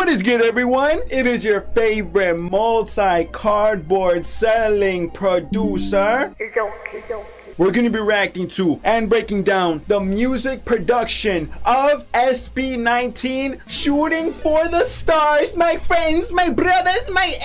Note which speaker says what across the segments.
Speaker 1: What is good, everyone? It is your favorite multi-cardboard selling producer, Izoki. We're going to be reacting to and breaking down the music production of SB19, Shooting for the Stars. My friends, my brothers, my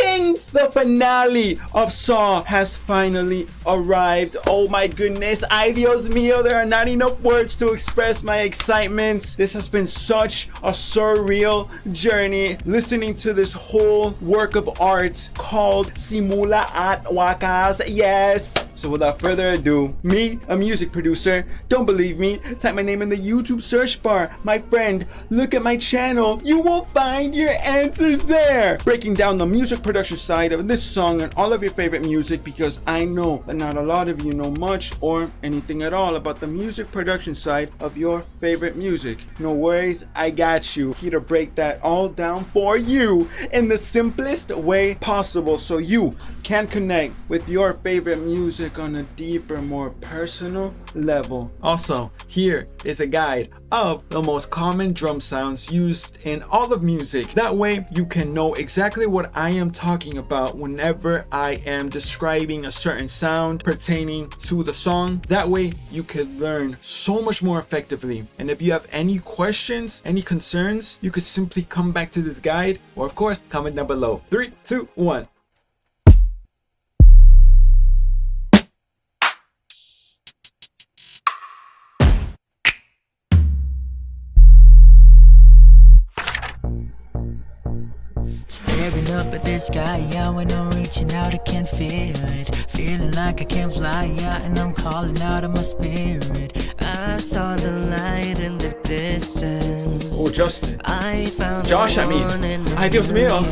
Speaker 1: 18s. The finale of Saw has finally arrived. Oh my goodness, ay Dios mío, there are not enough words to express my excitement. This has been such a surreal journey, listening to this whole work of art called Simula At Wakas. Yes. So without further ado, me, a music producer, don't believe me? Type my name in the YouTube search bar. My friend, look at my channel. You will find your answers there. Breaking down the music production side of this song and all of your favorite music, because I know that not a lot of you know much or anything at all about the music production side of your favorite music. No worries, I got you. Here to break that all down for you in the simplest way possible, so you can connect with your favorite music on a deeper, more personal level. Also, here is a guide of the most common drum sounds used in all of music. That way you can know exactly what I am talking about whenever I am describing a certain sound pertaining to the song. That way you can learn so much more effectively. And if you have any questions, any concerns, you could simply come back to this guide, or of course comment down below. 3, 2, 1.
Speaker 2: Staring up at this sky, yeah, when I'm reaching out, I can feel it. Feeling like I can fly, yeah, and I'm calling out of my spirit. I saw the light in the distance.
Speaker 1: Oh, Justin.
Speaker 2: I found
Speaker 1: Josh, I mean. Ay, Dios mío.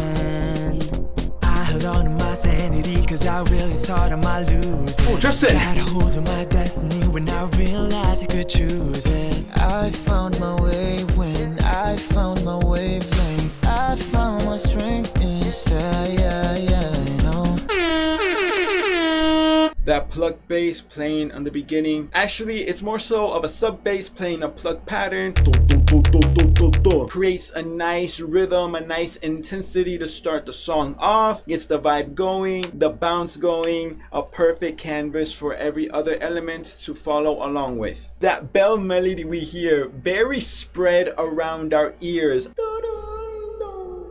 Speaker 2: I held on to my sanity, cause I really thought I might lose it.
Speaker 1: Oh, Justin.
Speaker 2: Got a hold of my destiny when I realized I could choose it. I found my way when I found my wavelength. I found my strength inside, yeah, you know.
Speaker 1: That plucked bass playing on the beginning, actually it's more so of a sub bass playing a plucked pattern, creates a nice rhythm, a nice intensity to start the song off, gets the vibe going, the bounce going, a perfect canvas for every other element to follow along with. That bell melody we hear, very spread around our ears.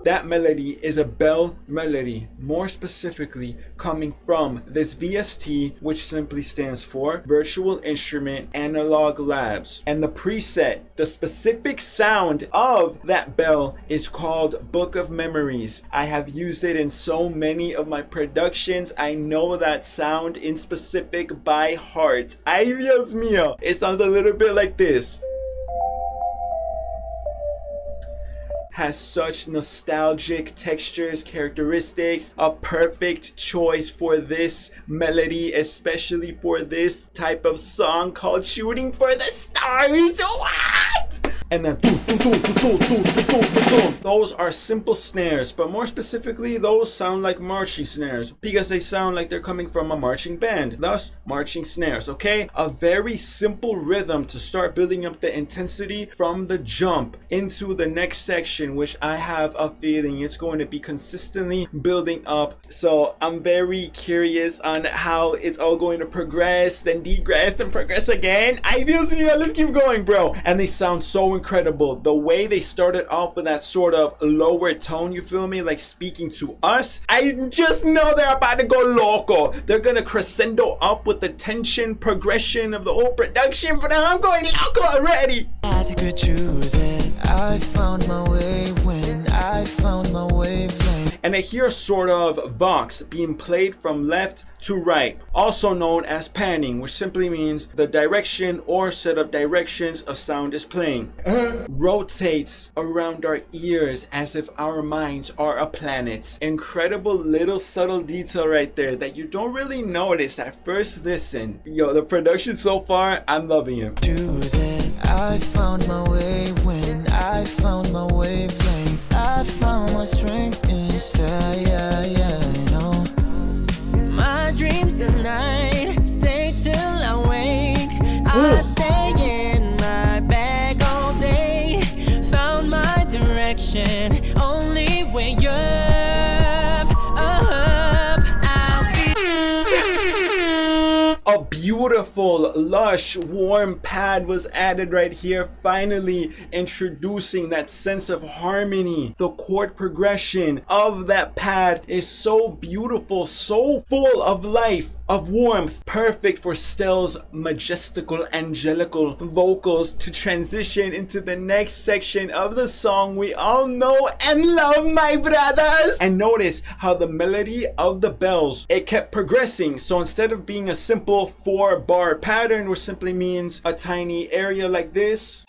Speaker 1: That melody is a bell melody, more specifically coming from this VST, which simply stands for Virtual Instrument Analog Labs. And the preset, the specific sound of that bell is called Book of Memories. I have used it in so many of my productions. I know that sound in specific by heart. Ay Dios mío. It sounds a little bit like this. Has such nostalgic textures, characteristics, a perfect choice for this melody, especially for this type of song called Shooting for the Stars. What? And then those are simple snares, but more specifically those sound like marching snares because they sound like they're coming from a marching band, thus marching snares. Okay, a very simple rhythm to start building up the intensity from the jump into the next section, which I have a feeling it's going to be consistently building up. So I'm very curious on how it's all going to progress, then degress, and progress again. I feel, let's keep going, bro. And they sound so incredible. The way they started off with that sort of lower tone, you feel me, like speaking to us. I just know they're about to go loco. They're gonna crescendo up with the tension progression of the whole production, but I'm going loco already.
Speaker 2: As I could choose it, I found my way when I found my wavelength.
Speaker 1: And I hear a sort of vox being played from left to right, also known as panning, which simply means the direction or set of directions a sound is playing. Rotates around our ears as if our minds are a planet. Incredible little subtle detail right there that you don't really notice at first listen. Yo, the production so far, I'm loving it.
Speaker 2: Choose it, I found my way when I found my wavelength. I found my strength inside, yeah, you know. My dreams tonight stay till I wake. I stay in my bag all day. Found my direction. passion. Only when you're up, I'll be.
Speaker 1: A beautiful, lush, warm pad was added right here, finally introducing that sense of harmony. The chord progression of that pad is so beautiful, so full of life, of warmth, perfect for Stell's majestical, angelical vocals to transition into the next section of the song we all know and love, my brothers. And notice how the melody of the bells, it kept progressing. So instead of being a simple 4-bar pattern, which simply means a tiny area like this,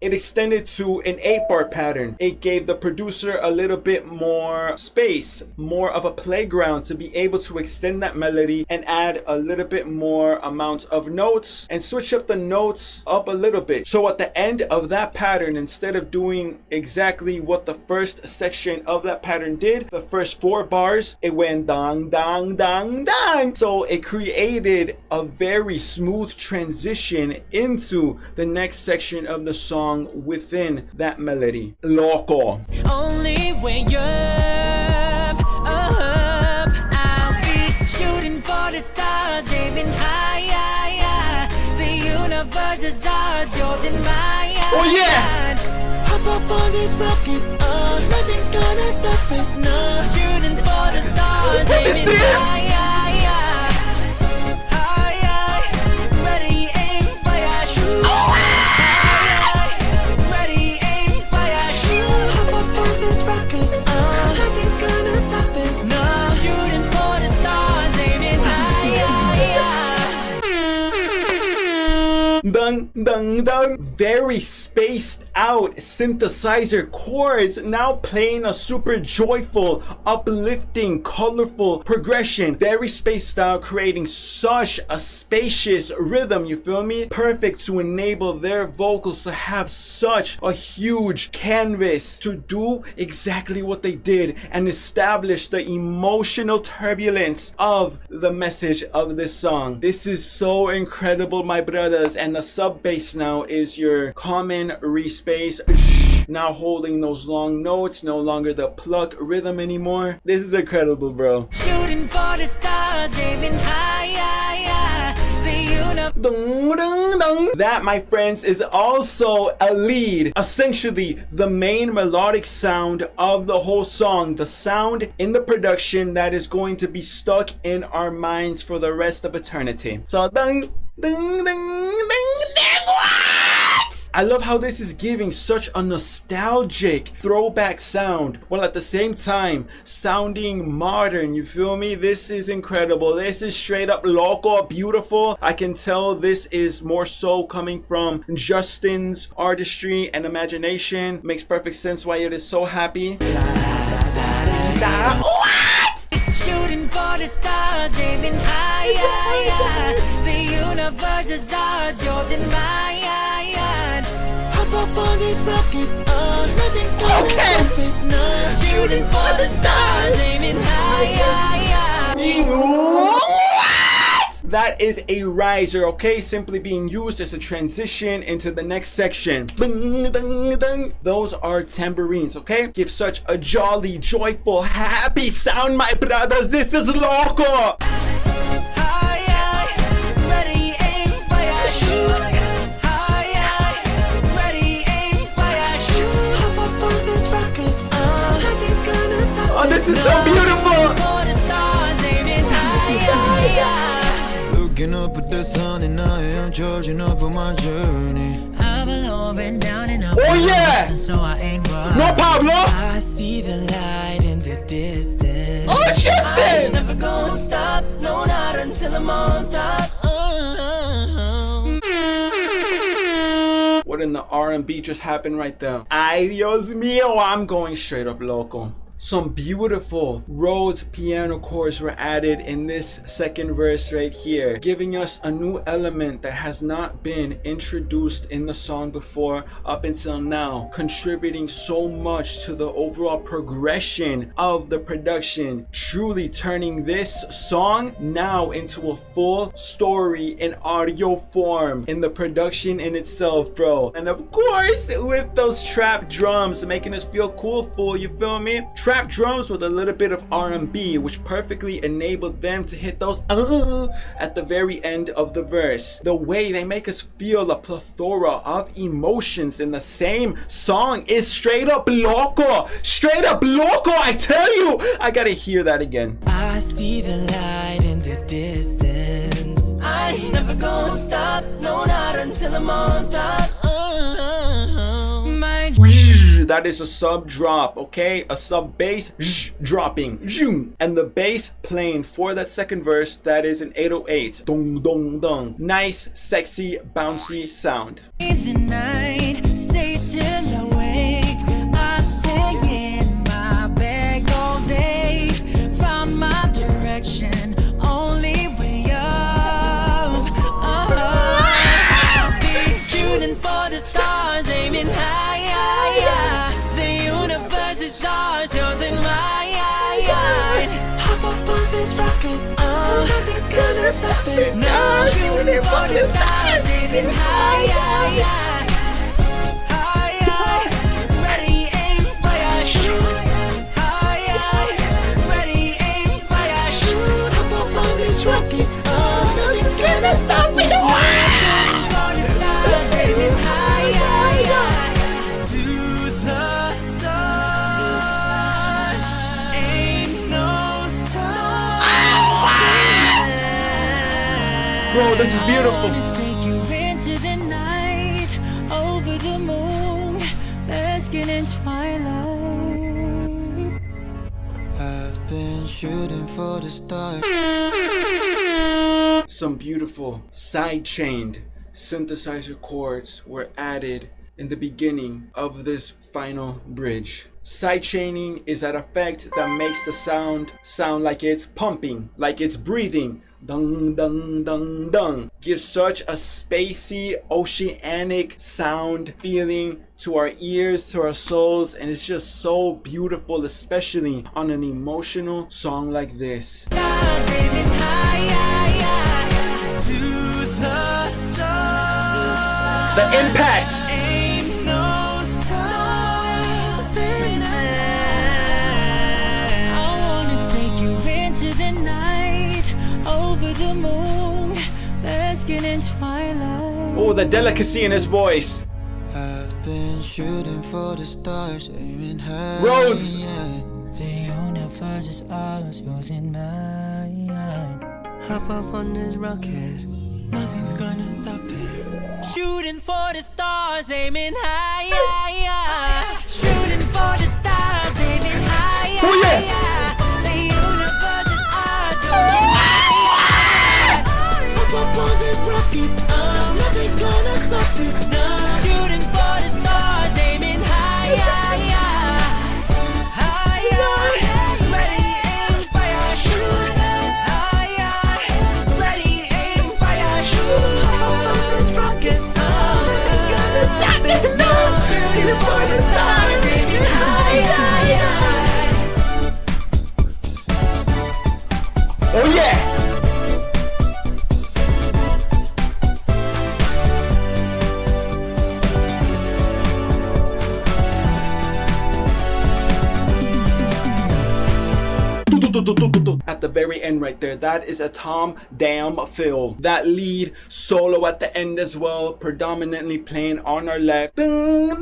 Speaker 1: it extended to an 8-bar pattern. It gave the producer a little bit more space, more of a playground to be able to extend that melody and add a little bit more amount of notes and switch up the notes up a little bit. So at the end of that pattern, instead of doing exactly what the first section of that pattern did, the first 4 bars, it went dang, dang, dang, dang. So it created a very smooth transition into the next section of the song within that melody. Loco.
Speaker 2: Only when you're up, I'll be shooting for the stars, aiming high. The universe is ours, yours and mine.
Speaker 1: Oh yeah!
Speaker 2: Hop up on this rocket, nothing's gonna stop it, no. Shooting for the stars,
Speaker 1: What is
Speaker 2: aiming
Speaker 1: this?
Speaker 2: high. Ready, aim, fire, shoot.
Speaker 1: Dun, dun, dun. Very spaced out synthesizer chords, now playing a super joyful, uplifting, colorful progression. Very spaced out, creating such a spacious rhythm, you feel me? Perfect to enable their vocals to have such a huge canvas to do exactly what they did and establish the emotional turbulence of the message of this song. This is so incredible, my brothers. And the sub bass now is your common re-space, now holding those long notes, no longer the pluck rhythm anymore. This is incredible, bro.
Speaker 2: Shooting for the stars, aiming high.
Speaker 1: That, my friends, is also a lead, essentially the main melodic sound of the whole song, the sound in the production that is going to be stuck in our minds for the rest of eternity. So ding, ding, ding, ding, ding, what? I love how this is giving such a nostalgic throwback sound while at the same time sounding modern, you feel me? This is incredible. This is straight up loco, beautiful. I can tell this is more so coming from Justin's artistry and imagination. Makes perfect sense why it is so happy. What?
Speaker 2: Shooting for the stars, aiming high. The universe is ours, yours and mine. Hop up on this rocket, nothing's gonna stop it, no. Shooting for the stars, aiming high.
Speaker 1: What? That is a riser, okay? Simply being used as a transition into the next section. Those are tambourines, okay? Give such a jolly, joyful, happy sound, my brothers. This is loco.
Speaker 2: Ready, aim, fire, shoot.
Speaker 1: Oh, this is so beautiful!
Speaker 2: Looking up at the sun and I am charging up for my journey. I've been down and up.
Speaker 1: Oh yeah!
Speaker 2: So I ain't right.
Speaker 1: No Pablo!
Speaker 2: I see the light in the distance.
Speaker 1: Oh, Justin!
Speaker 2: I'm never gonna stop, no, not until I'm on top.
Speaker 1: What in the R&B just happened right there? Ay, Dios mío, I'm going straight up loco. Some beautiful Rhodes piano chords were added in this second verse right here, giving us a new element that has not been introduced in the song before up until now, contributing so much to the overall progression of the production, truly turning this song now into a full story in audio form in the production in itself, bro. And of course, with those trap drums making us feel cool, fool, you feel me? Trap drums with a little bit of R&B, which perfectly enabled them to hit those at the very end of the verse. The way they make us feel a plethora of emotions in the same song is straight up loco. Straight up loco, I tell you. I gotta hear that again.
Speaker 2: I see the light in the distance. I ain't never gonna stop, no, not until I'm on top.
Speaker 1: That is a sub drop, okay? A sub bass dropping. And the bass playing for that second verse, that is an 808. Dong, dong, dong. Nice, sexy, bouncy sound.
Speaker 2: Tonight, stay till awake. I stay in my bed all day. Found my direction, only way up. I've been shooting for the stars, aiming high. The universe is ours, yours and mine. Hop up on this rocket, nothing's gonna stop it. Now shooting for the stars, aiming high. Ready, aim, fire, shoot. Ready, aim, fire, shoot. Hop up on this rocket, nothing's gonna stop it.
Speaker 1: Bro, this is beautiful.
Speaker 2: Take you into the night, over the moon, basking in twilight. I've been shooting for the stars.
Speaker 1: Some beautiful side-chained synthesizer chords were added in the beginning of this final bridge. Side-chaining is that effect that makes the sound like it's pumping, like it's breathing. Dung, dung, dung, dung. Gives such a spacey, oceanic sound feeling to our ears, to our souls, and it's just so beautiful, especially on an emotional song like this. The impact. Oh, the delicacy in his voice.
Speaker 2: I've been shooting for the stars, aiming high.
Speaker 1: Rhodes.
Speaker 2: The universe is ours, yours and mine. Hop up on this rocket, nothing's gonna stop it. Shooting for the stars, aiming high. Shooting for the stars, aiming high.
Speaker 1: Oh yeah.
Speaker 2: The universe is ours, yours and mine. Hop up on this rocket, nothing's gonna stop it. No. Shooting for the stars, aiming high. Ready, aim, fire, shoot. Ready, aim, fire, shoot. Hop up on this rocket, nothing's gonna stop it. No. Shooting for the stars, aiming high.
Speaker 1: Oh yeah. At the very end right there, that is a Tom Damn fill. That lead solo at the end as well, predominantly playing on our left. The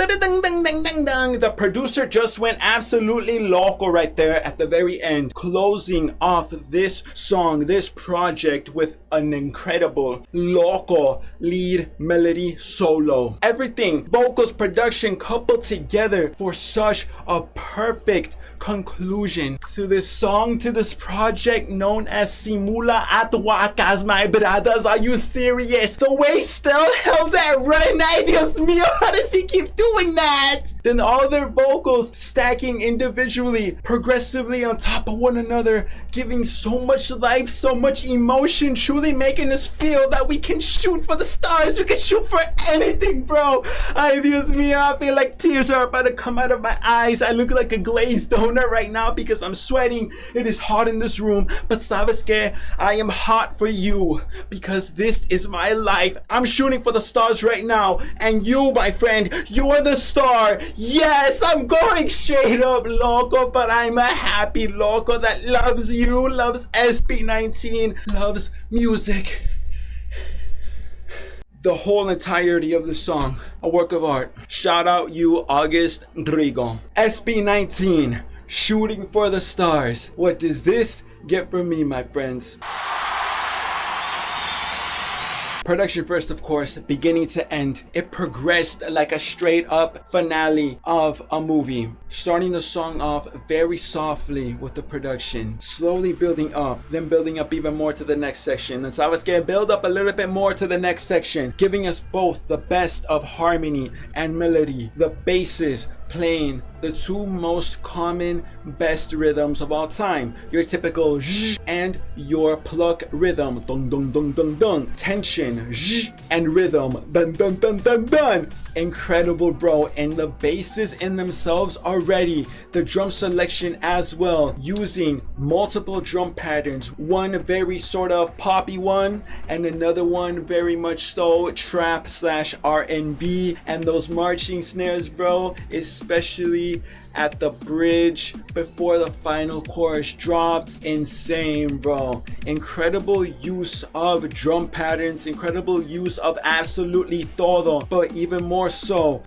Speaker 1: producer just went absolutely loco right there at the very end, closing off this song, this project with an incredible loco lead melody solo. Everything, vocals, production coupled together for such a perfect conclusion to this song, to this project known as Simula At Wakas, my brothers. Are you serious? The way Stell held that run, ay Dios mío, how does he keep doing that? Then all their vocals stacking individually, progressively on top of one another, giving so much life, so much emotion, truly making us feel that we can shoot for the stars, we can shoot for anything, bro. Ay Dios mío, I feel like tears are about to come out of my eyes. I look like a glazed donut right now because I'm sweating. It is hot in this room, but sabes que? I am hot for you because this is my life. I'm shooting for the stars right now, and you, my friend, you are the star. Yes, I'm going straight up loco, but I'm a happy loco that loves you, loves SB19, loves music. The whole entirety of the song, a work of art. Shout out you, August Drigo. SB19, shooting for the stars. What does this get from me, my friends? Production first, of course, beginning to end. It progressed like a straight up finale of a movie. Starting the song off very softly with the production, slowly building up, then building up even more to the next section. And so I was gonna build up a little bit more to the next section, giving us both the best of harmony and melody, the basses playing the two most common best rhythms of all time, your typical zh and your pluck rhythm, dun dun dun dun dun, tension zh and rhythm dun dun dun dun dun. Incredible, bro. And the basses in themselves are ready, the drum selection as well, using multiple drum patterns, one very sort of poppy one and another one very much so trap slash R&B, and those marching snares, bro, especially at the bridge before the final chorus dropped. Insane, bro. Incredible use of drum patterns, incredible use of absolutely todo, but even more so,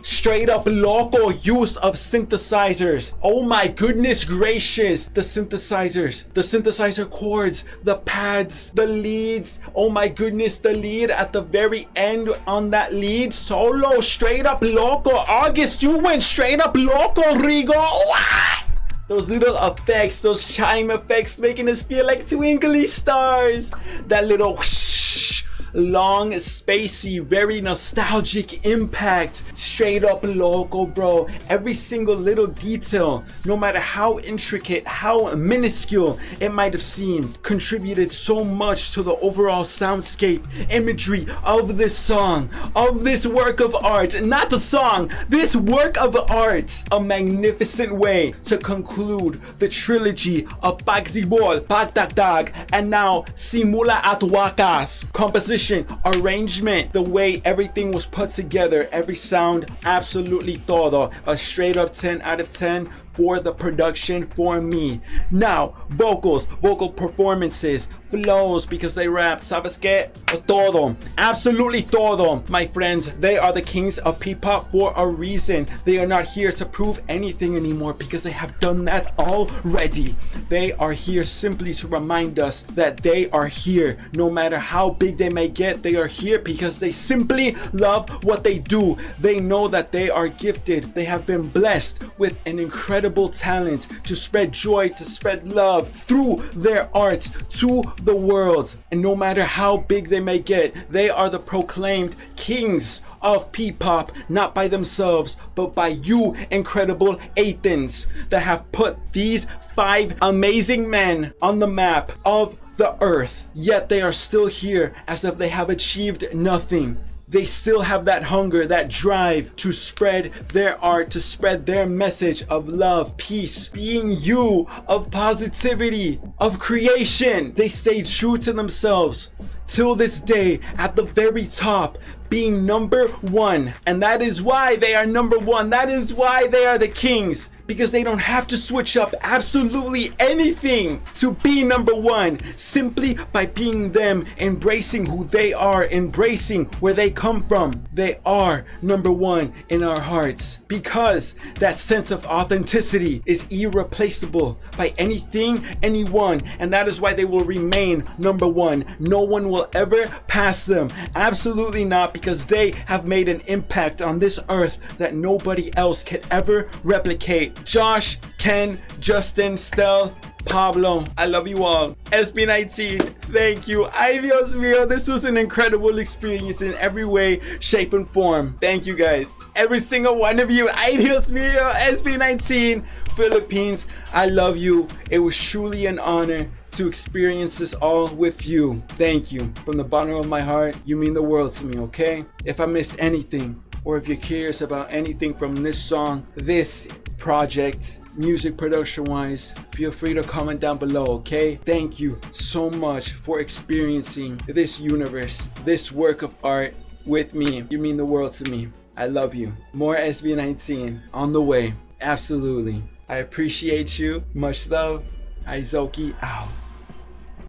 Speaker 1: straight up loco use of synthesizers. Oh my goodness gracious, the synthesizers, the synthesizer chords, the pads, the leads. Oh my goodness, the lead at the very end on that lead solo, straight up loco. August, you went straight up loco, Rigo. What? Those little effects, those chime effects, making us feel like twinkly stars. That little whoosh, long, spacey, very nostalgic impact. Straight up loco, bro. Every single little detail, no matter how intricate, how minuscule it might have seemed, contributed so much to the overall soundscape, imagery of this song, of this work of art. Not the song, this work of art. A magnificent way to conclude the trilogy of Pagsibol, Pagdagdag, and now Simula At Wakas. Composition, arrangement, the way everything was put together, every sound, absolutely todo. A straight up 10 out of 10 for the production for me. Now, vocals, vocal performances, flows, because they rap, sabes que? Todo, absolutely todo. My friends, they are the kings of P-pop for a reason. They are not here to prove anything anymore because they have done that already. They are here simply to remind us that they are here. No matter how big they may get, they are here because they simply love what they do. They know that they are gifted. They have been blessed with an incredible talent to spread joy, to spread love through their arts to the world. And no matter how big they may get, they are the proclaimed kings of P-pop, not by themselves, but by you incredible Athens that have put these 5 amazing men on the map of the earth. Yet they are still here as if they have achieved nothing. They still have that hunger, that drive to spread their art, to spread their message of love, peace, being you, of positivity, of creation. They stay true to themselves till this day, at the very top, being number 1. And that is why they are number 1. That is why they are the kings. because they don't have to switch up absolutely anything to be number one, simply by being them, embracing who they are, embracing where they come from. They are number one in our hearts, because that sense of authenticity is irreplaceable by anything, anyone, and that is why they will remain number one. No one will ever pass them. Absolutely not, because they have made an impact on this earth that nobody else can ever replicate. Josh, Ken, Justin, Stel, Pablo, I love you all. SB19, thank you. Ay Dios mío, this was an incredible experience in every way, shape, and form. Thank you guys. Every single one of you. Ay Dios mío, SB19, Philippines, I love you. It was truly an honor to experience this all with you. Thank you. From the bottom of my heart, you mean the world to me, okay? If I missed anything, or if you're curious about anything from this song, this project, music production wise, feel free to comment down below, okay? Thank you so much for experiencing this universe, this work of art with me. You mean the world to me. I love you. More SB19 on the way. Absolutely. I appreciate you. Much love. Izoki out.